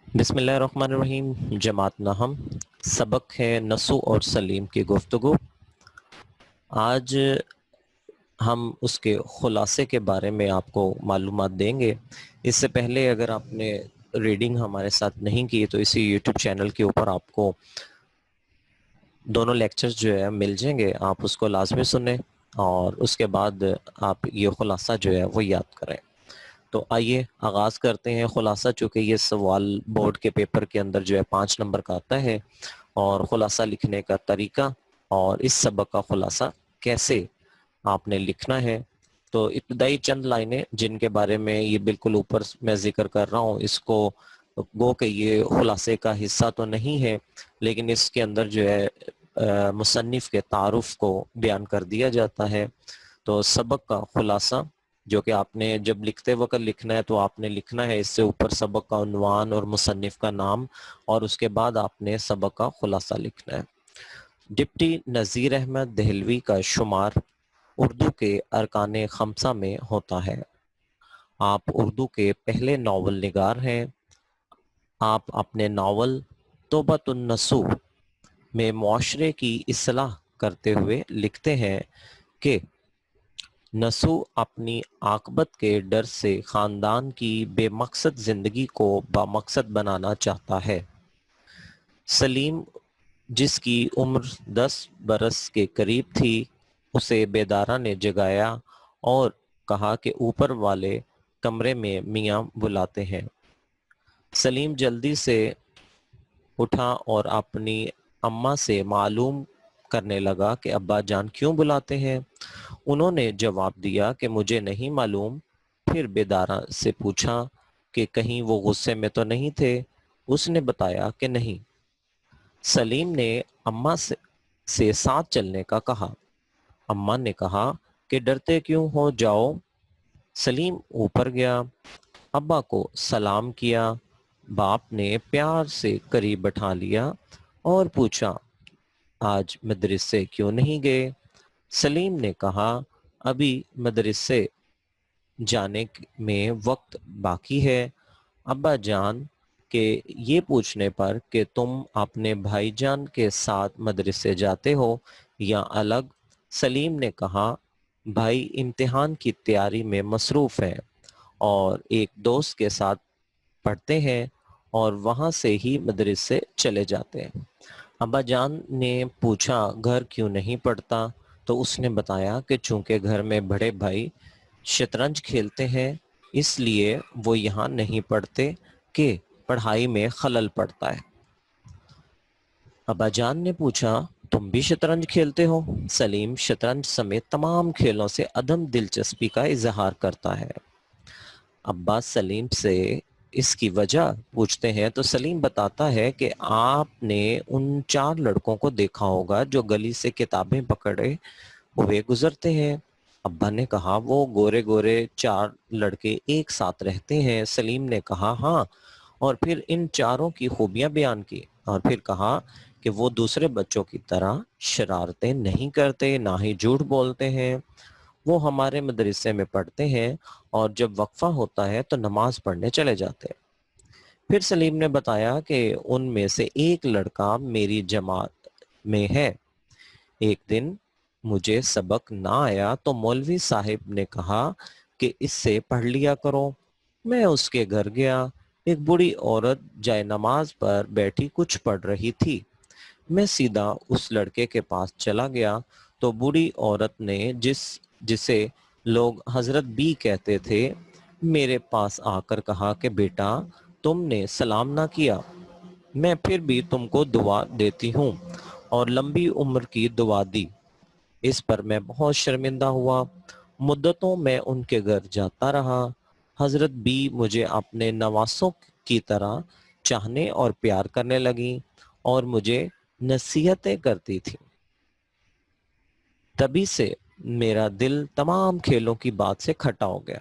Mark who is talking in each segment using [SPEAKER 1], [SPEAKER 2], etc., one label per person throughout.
[SPEAKER 1] بسم اللہ الرحمن الرحیم۔ جماعت نہم سبق ہے نسو اور سلیم کی گفتگو۔ آج ہم اس کے خلاصے کے بارے میں آپ کو معلومات دیں گے۔ اس سے پہلے اگر آپ نے ریڈنگ ہمارے ساتھ نہیں کی تو اسی یوٹیوب چینل کے اوپر آپ کو دونوں لیکچرز جو ہے مل جائیں گے، آپ اس کو لازمی سنیں اور اس کے بعد آپ یہ خلاصہ جو ہے وہ یاد کریں۔ تو آئیے آغاز کرتے ہیں خلاصہ، چونکہ یہ سوال بورڈ کے پیپر کے اندر جو ہے 5 نمبر کا آتا ہے، اور خلاصہ لکھنے کا طریقہ اور اس سبق کا خلاصہ کیسے آپ نے لکھنا ہے۔ تو ابتدائی چند لائنیں جن کے بارے میں یہ بالکل اوپر میں ذکر کر رہا ہوں، اس کو گو کہ یہ خلاصے کا حصہ تو نہیں ہے، لیکن اس کے اندر جو ہے مصنف کے تعارف کو بیان کر دیا جاتا ہے۔ تو سبق کا خلاصہ جو کہ آپ نے جب لکھتے وقت لکھنا ہے، تو آپ نے لکھنا ہے اس سے اوپر سبق کا عنوان اور مصنف کا نام، اور اس کے بعد آپ نے سبق کا خلاصہ لکھنا ہے۔ ڈپٹی نذیر احمد دہلوی کا شمار اردو کے ارکان خمسہ میں ہوتا ہے۔ آپ اردو کے پہلے ناول نگار ہیں۔ آپ اپنے ناول توبۃ النصوح میں معاشرے کی اصلاح کرتے ہوئے لکھتے ہیں کہ نصوح اپنی عاقبت کے ڈر سے خاندان کی بے مقصد زندگی کو بامقصد بنانا چاہتا ہے۔ سلیم، جس کی عمر 10 برس کے قریب تھی، اسے بیدارہ نے جگایا اور کہا کہ اوپر والے کمرے میں میاں بلاتے ہیں۔ سلیم جلدی سے اٹھا اور اپنی اماں سے معلوم کرنے لگا کہ ابا جان کیوں بلاتے ہیں۔ انہوں نے جواب دیا کہ مجھے نہیں معلوم۔ پھر بیدارہ سے پوچھا کہ کہیں وہ غصے میں تو نہیں تھے۔ اس نے بتایا کہ نہیں۔ سلیم نے اماں سے ساتھ چلنے کا کہا۔ اماں نے کہا کہ ڈرتے کیوں ہو، جاؤ۔ سلیم اوپر گیا، ابا کو سلام کیا۔ باپ نے پیار سے قریب بٹھا لیا اور پوچھا آج مدرسے کیوں نہیں گئے؟ سلیم نے کہا ابھی مدرسے جانے میں وقت باقی ہے ابا جان، کہ یہ پوچھنے پر کہ تم اپنے بھائی جان کے ساتھ مدرسے جاتے ہو یا الگ؟ سلیم نے کہا بھائی امتحان کی تیاری میں مصروف ہے اور ایک دوست کے ساتھ پڑھتے ہیں اور وہاں سے ہی مدرسے چلے جاتے ہیں۔ ابا جان نے پوچھا گھر کیوں نہیں پڑھتا؟ تو اس نے بتایا کہ چونکہ گھر میں بڑے بھائی شطرنج کھیلتے ہیں اس لیے وہ یہاں نہیں پڑھتے کہ پڑھائی میں خلل پڑتا ہے۔ ابا جان نے پوچھا تم بھی شطرنج کھیلتے ہو؟ سلیم شطرنج سمیت تمام کھیلوں سے عدم دلچسپی کا اظہار کرتا ہے۔ ابا سلیم سے اس کی وجہ پوچھتے ہیں تو سلیم بتاتا ہے کہ آپ نے ان 4 لڑکوں کو دیکھا ہوگا جو گلی سے کتابیں پکڑے ہوئے گزرتے ہیں۔ ابا نے کہا وہ گورے گورے 4 لڑکے ایک ساتھ رہتے ہیں؟ سلیم نے کہا ہاں، اور پھر ان چاروں کی خوبیاں بیان کی، اور پھر کہا کہ وہ دوسرے بچوں کی طرح شرارتیں نہیں کرتے، نہ ہی جھوٹ بولتے ہیں۔ وہ ہمارے مدرسے میں پڑھتے ہیں اور جب وقفہ ہوتا ہے تو نماز پڑھنے چلے جاتے ہیں۔ پھر سلیم نے بتایا کہ ان میں سے ایک لڑکا میری جماعت میں ہے۔ ایک دن مجھے سبق نہ آیا تو مولوی صاحب نے کہا کہ اس سے پڑھ لیا کرو۔ میں اس کے گھر گیا، ایک بوڑھی عورت جائے نماز پر بیٹھی کچھ پڑھ رہی تھی۔ میں سیدھا اس لڑکے کے پاس چلا گیا تو بوڑھی عورت نے جسے لوگ حضرت بی کہتے تھے میرے پاس آ کر کہا کہ بیٹا تم نے سلام نہ کیا، میں پھر بھی تم کو دعا دیتی ہوں، اور لمبی عمر کی دعا دی۔ اس پر میں بہت شرمندہ ہوا۔ مدتوں میں ان کے گھر جاتا رہا۔ حضرت بی مجھے اپنے نواسوں کی طرح چاہنے اور پیار کرنے لگیں اور مجھے نصیحتیں کرتی تھی۔ تبھی سے میرا دل تمام کھیلوں کی بات سے کھٹا ہو گیا۔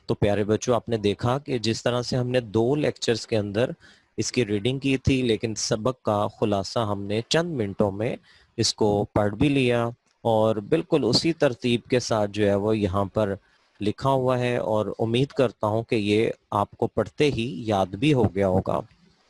[SPEAKER 1] تو پیارے بچوں، آپ نے دیکھا کہ جس طرح سے ہم نے 2 لیکچرز کے اندر اس کی ریڈنگ کی تھی، لیکن سبق کا خلاصہ ہم نے چند منٹوں میں اس کو پڑھ بھی لیا، اور بالکل اسی ترتیب کے ساتھ جو ہے وہ یہاں پر لکھا ہوا ہے، اور امید کرتا ہوں کہ یہ آپ کو پڑھتے ہی یاد بھی ہو گیا ہوگا۔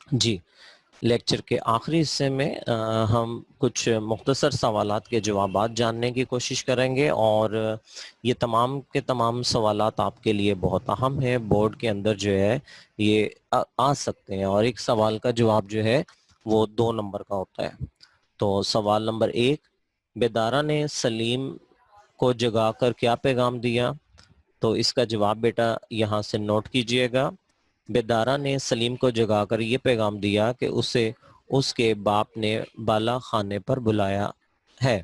[SPEAKER 1] جی، لیکچر کے آخری حصے میں ہم کچھ مختصر سوالات کے جوابات جاننے کی کوشش کریں گے، اور یہ تمام کے تمام سوالات آپ کے لیے بہت اہم ہیں، بورڈ کے اندر جو ہے یہ آ سکتے ہیں، اور ایک سوال کا جواب جو ہے وہ 2 نمبر کا ہوتا ہے۔ تو سوال نمبر 1، بیدارہ نے سلیم کو جگا کر کیا پیغام دیا؟ تو اس کا جواب بیٹا یہاں سے نوٹ کیجئے گا۔ بیدارہ نے سلیم کو جگا کر یہ پیغام دیا کہ اسے اس کے باپ نے بالا خانے پر بلایا ہے۔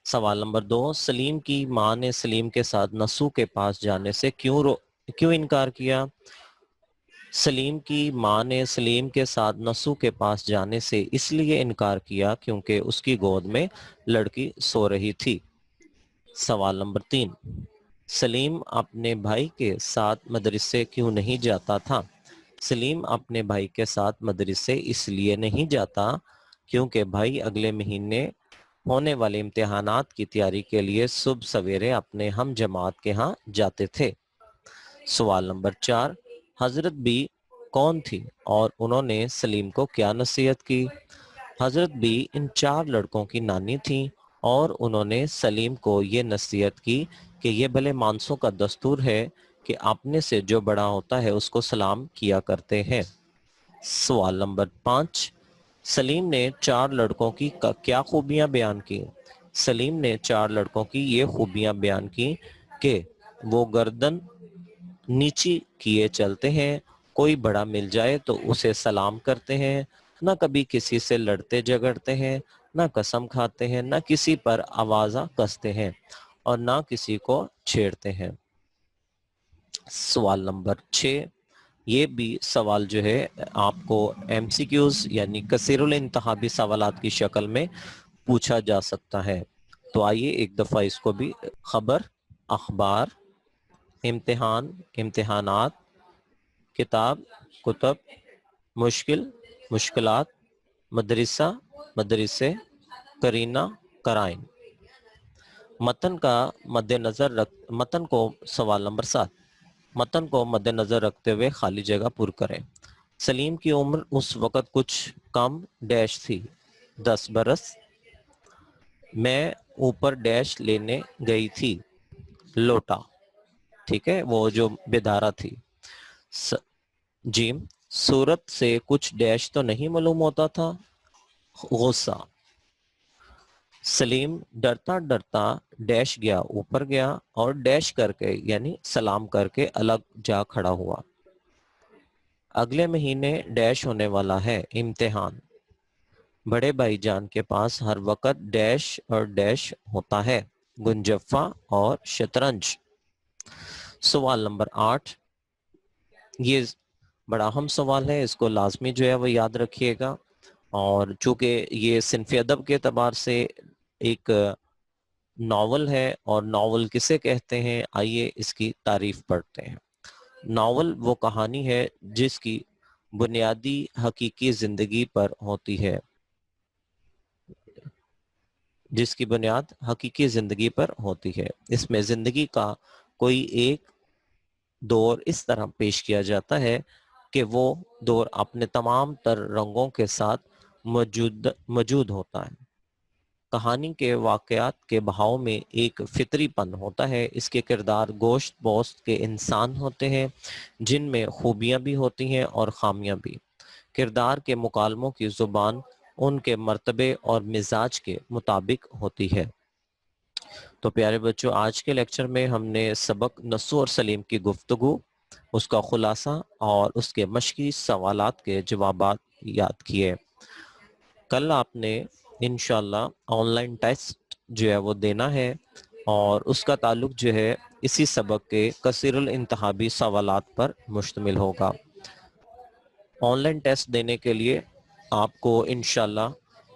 [SPEAKER 1] سوال نمبر 2، سلیم کی ماں نے سلیم کے ساتھ نسو کے پاس جانے سے کیوں انکار کیا؟ سلیم کی ماں نے سلیم کے ساتھ نسو کے پاس جانے سے اس لیے انکار کیا کیونکہ اس کی گود میں لڑکی سو رہی تھی۔ سوال نمبر 3، سلیم اپنے بھائی کے ساتھ مدرسے کیوں نہیں جاتا تھا؟ سلیم اپنے بھائی کے ساتھ مدرسے اس لیے نہیں جاتا کیونکہ بھائی اگلے مہینے ہونے والے امتحانات کی تیاری کے لیے صبح سویرے اپنے ہم جماعت کے ہاں جاتے تھے۔ سوال نمبر 4، حضرت بی کون تھی اور انہوں نے سلیم کو کیا نصیحت کی؟ حضرت بی ان 4 لڑکوں کی نانی تھیں اور انہوں نے سلیم کو یہ نصیحت کی کہ یہ بھلے مانسوں کا دستور ہے کہ اپنے سے جو بڑا ہوتا ہے اس کو سلام کیا کرتے ہیں۔ سوال نمبر 5، سلیم نے 4 لڑکوں کی کیا خوبیاں بیان کی؟ سلیم نے 4 لڑکوں کی یہ خوبیاں بیان کی کہ وہ گردن نیچی کیے چلتے ہیں، کوئی بڑا مل جائے تو اسے سلام کرتے ہیں، نہ کبھی کسی سے لڑتے جھگڑتے ہیں، نہ قسم کھاتے ہیں، نہ کسی پر آوازہ کستے ہیں، اور نہ کسی کو چھیڑتے ہیں۔ سوال نمبر 6، یہ بھی سوال جو ہے آپ کو ایم سی کیوز یعنی کثیر الانتخابی سوالات کی شکل میں پوچھا جا سکتا ہے۔ تو آئیے ایک دفعہ اس کو بھی، خبر، اخبار، امتحان، امتحانات، کتاب، کتب، مشکل، مشکلات، مدرسہ، مدرسے، کرینہ، کرائن۔ متن کو سوال نمبر 7، متن کو مد نظر رکھتے ہوئے خالی جگہ پر کریں۔ سلیم کی عمر اس وقت کچھ کم ڈیش تھی، 10 برس۔ میں اوپر ڈیش لینے گئی تھی، لوٹا، ٹھیک ہے، وہ جو بیدارہ تھی۔ جیم، صورت سے کچھ ڈیش تو نہیں معلوم ہوتا تھا، غصہ۔ سلیم ڈرتا ڈرتا ڈیش گیا، اوپر گیا اور ڈیش کر کے یعنی سلام کر کے الگ جا کھڑا ہوا۔ اگلے مہینے ڈیش ہونے والا ہے، امتحان۔ بڑے بھائی جان کے پاس ہر وقت ڈیش اور ڈیش ہوتا ہے، گنجفہ اور شطرنج۔ سوال نمبر 8، یہ بڑا اہم سوال ہے، اس کو لازمی جو ہے وہ یاد رکھیے گا، اور چونکہ یہ صنف ادب کے اعتبار سے ایک ناول ہے، اور ناول کسے کہتے ہیں آئیے اس کی تعریف پڑھتے ہیں۔ ناول وہ کہانی ہے جس کی بنیادی حقیقی زندگی پر ہوتی ہے، جس کی بنیاد حقیقی زندگی پر ہوتی ہے۔ اس میں زندگی کا کوئی ایک دور اس طرح پیش کیا جاتا ہے کہ وہ دور اپنے تمام تر رنگوں کے ساتھ موجود ہوتا ہے۔ کہانی کے واقعات کے بہاؤ میں ایک فطری پن ہوتا ہے، اس کے کردار گوشت پوست کے انسان ہوتے ہیں جن میں خوبیاں بھی ہوتی ہیں اور خامیاں بھی۔ کردار کے مکالموں کی زبان ان کے مرتبے اور مزاج کے مطابق ہوتی ہے۔ تو پیارے بچوں، آج کے لیکچر میں ہم نے سبق نسو اور سلیم کی گفتگو، اس کا خلاصہ اور اس کے مشقی سوالات کے جوابات یاد کیے۔ کل آپ نے انشاءاللہ آن لائن ٹیسٹ جو ہے وہ دینا ہے، اور اس کا تعلق جو ہے اسی سبق کے کثیر الانتخابی سوالات پر مشتمل ہوگا۔ آن لائن ٹیسٹ دینے کے لیے آپ کو انشاءاللہ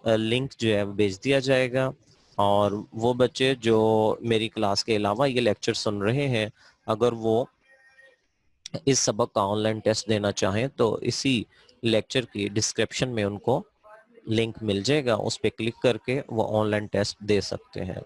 [SPEAKER 1] لنک جو ہے بھیج دیا جائے گا، اور وہ بچے جو میری کلاس کے علاوہ یہ لیکچر سن رہے ہیں، اگر وہ اس سبق کا آن لائن ٹیسٹ دینا چاہیں تو اسی لیکچر کی ڈسکرپشن میں ان کو لنک مل جائے گا، اس پہ کلک کر کے وہ آن لائن ٹیسٹ دے سکتے ہیں۔